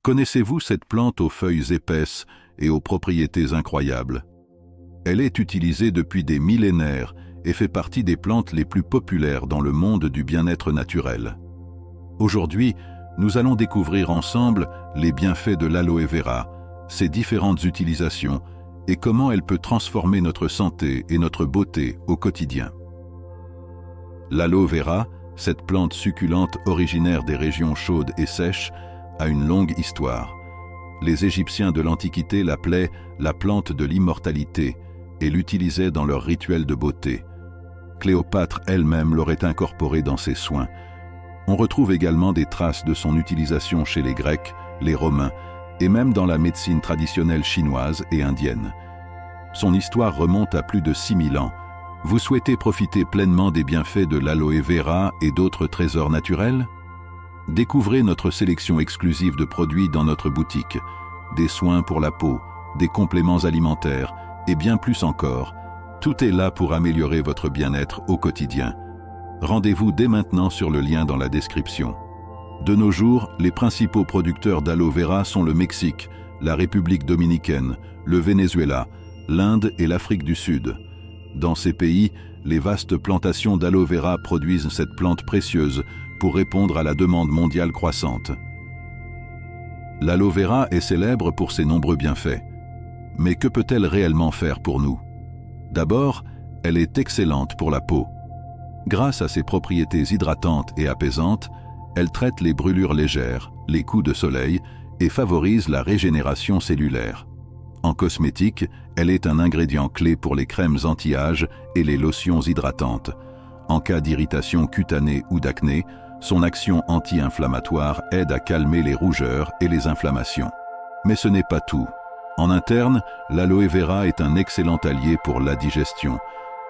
Connaissez-vous cette plante aux feuilles épaisses et aux propriétés incroyables? Elle est utilisée depuis des millénaires et fait partie des plantes les plus populaires dans le monde du bien-être naturel. Aujourd'hui, nous allons découvrir ensemble les bienfaits de l'aloe vera, ses différentes utilisations et comment elle peut transformer notre santé et notre beauté au quotidien. L'aloe vera, cette plante succulente originaire des régions chaudes et sèches, a une longue histoire. Les Égyptiens de l'Antiquité l'appelaient la plante de l'immortalité et l'utilisaient dans leurs rituels de beauté. Cléopâtre elle-même l'aurait incorporée dans ses soins. On retrouve également des traces de son utilisation chez les Grecs, les Romains et même dans la médecine traditionnelle chinoise et indienne. Son histoire remonte à plus de 6000 ans. Vous souhaitez profiter pleinement des bienfaits de l'aloe vera et d'autres trésors naturels? Découvrez notre sélection exclusive de produits dans notre boutique, des soins pour la peau, des compléments alimentaires et bien plus encore. Tout est là pour améliorer votre bien-être au quotidien. Rendez-vous dès maintenant sur le lien dans la description. De nos jours, les principaux producteurs d'aloe vera sont le Mexique, la République dominicaine, le Venezuela, l'Inde et l'Afrique du Sud. Dans ces pays, les vastes plantations d'aloe vera produisent cette plante précieuse pour répondre à la demande mondiale croissante. L'aloe vera est célèbre pour ses nombreux bienfaits. Mais que peut-elle réellement faire pour nous? D'abord, elle est excellente pour la peau. Grâce à ses propriétés hydratantes et apaisantes, elle traite les brûlures légères, les coups de soleil et favorise la régénération cellulaire. En cosmétique, elle est un ingrédient clé pour les crèmes anti-âge et les lotions hydratantes. En cas d'irritation cutanée ou d'acné, son action anti-inflammatoire aide à calmer les rougeurs et les inflammations. Mais ce n'est pas tout. En interne, l'aloe vera est un excellent allié pour la digestion.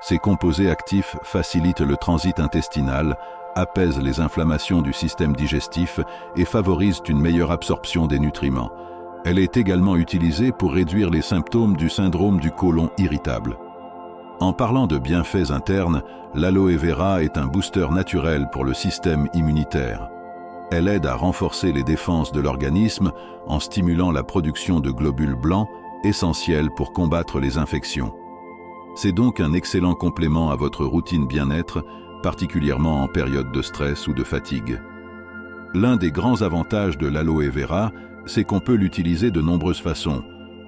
Ses composés actifs facilitent le transit intestinal, apaisent les inflammations du système digestif et favorisent une meilleure absorption des nutriments. Elle est également utilisée pour réduire les symptômes du syndrome du côlon irritable. En parlant de bienfaits internes, l'aloe vera est un booster naturel pour le système immunitaire. Elle aide à renforcer les défenses de l'organisme en stimulant la production de globules blancs, essentiels pour combattre les infections. C'est donc un excellent complément à votre routine bien-être, particulièrement en période de stress ou de fatigue. L'un des grands avantages de l'aloe vera, c'est qu'on peut l'utiliser de nombreuses façons.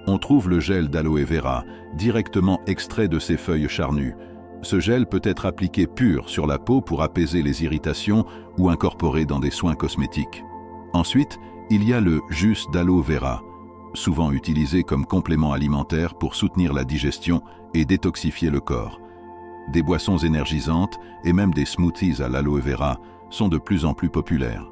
On trouve le gel d'aloe vera, directement extrait de ses feuilles charnues. Ce gel peut être appliqué pur sur la peau pour apaiser les irritations ou incorporé dans des soins cosmétiques. Ensuite, il y a le jus d'aloe vera, souvent utilisé comme complément alimentaire pour soutenir la digestion et détoxifier le corps. Des boissons énergisantes et même des smoothies à l'aloe vera sont de plus en plus populaires.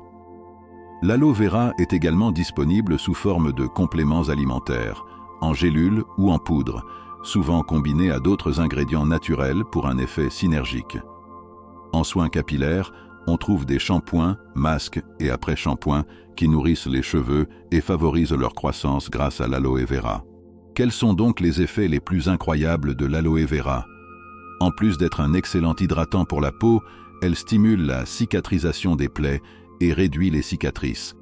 L'aloe vera est également disponible sous forme de compléments alimentaires, en gélules ou en poudre, souvent combinés à d'autres ingrédients naturels pour un effet synergique. En soins capillaires, on trouve des shampoings, masques et après-shampoings qui nourrissent les cheveux et favorisent leur croissance grâce à l'aloe vera. Quels sont donc les effets les plus incroyables de l'aloe vera? En plus d'être un excellent hydratant pour la peau, elle stimule la cicatrisation des plaies et réduit les cicatrices.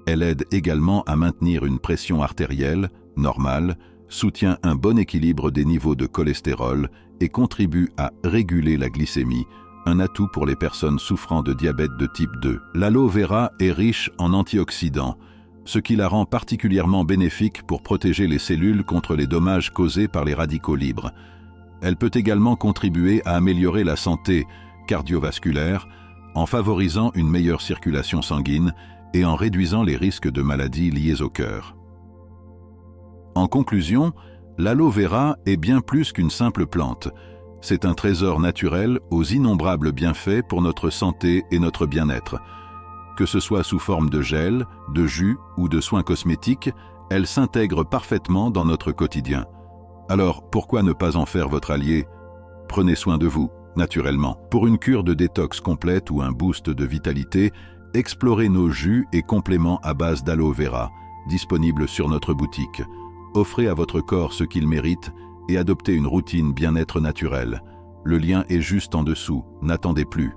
Elle aide également à maintenir une pression artérielle normale, soutient un bon équilibre des niveaux de cholestérol et contribue à réguler la glycémie, un atout pour les personnes souffrant de diabète de type 2. L'aloe vera est riche en antioxydants, ce qui la rend particulièrement bénéfique pour protéger les cellules contre les dommages causés par les radicaux libres. Elle peut également contribuer à améliorer la santé cardiovasculaire en favorisant une meilleure circulation sanguine et en réduisant les risques de maladies liées au cœur. En conclusion, l'aloe vera est bien plus qu'une simple plante. C'est un trésor naturel aux innombrables bienfaits pour notre santé et notre bien-être. Que ce soit sous forme de gel, de jus ou de soins cosmétiques, elle s'intègre parfaitement dans notre quotidien. Alors, pourquoi ne pas en faire votre allié? Prenez soin de vous, naturellement. Pour une cure de détox complète ou un boost de vitalité, explorez nos jus et compléments à base d'aloe vera, disponibles sur notre boutique. Offrez à votre corps ce qu'il mérite et adoptez une routine bien-être naturelle. Le lien est juste en dessous, n'attendez plus.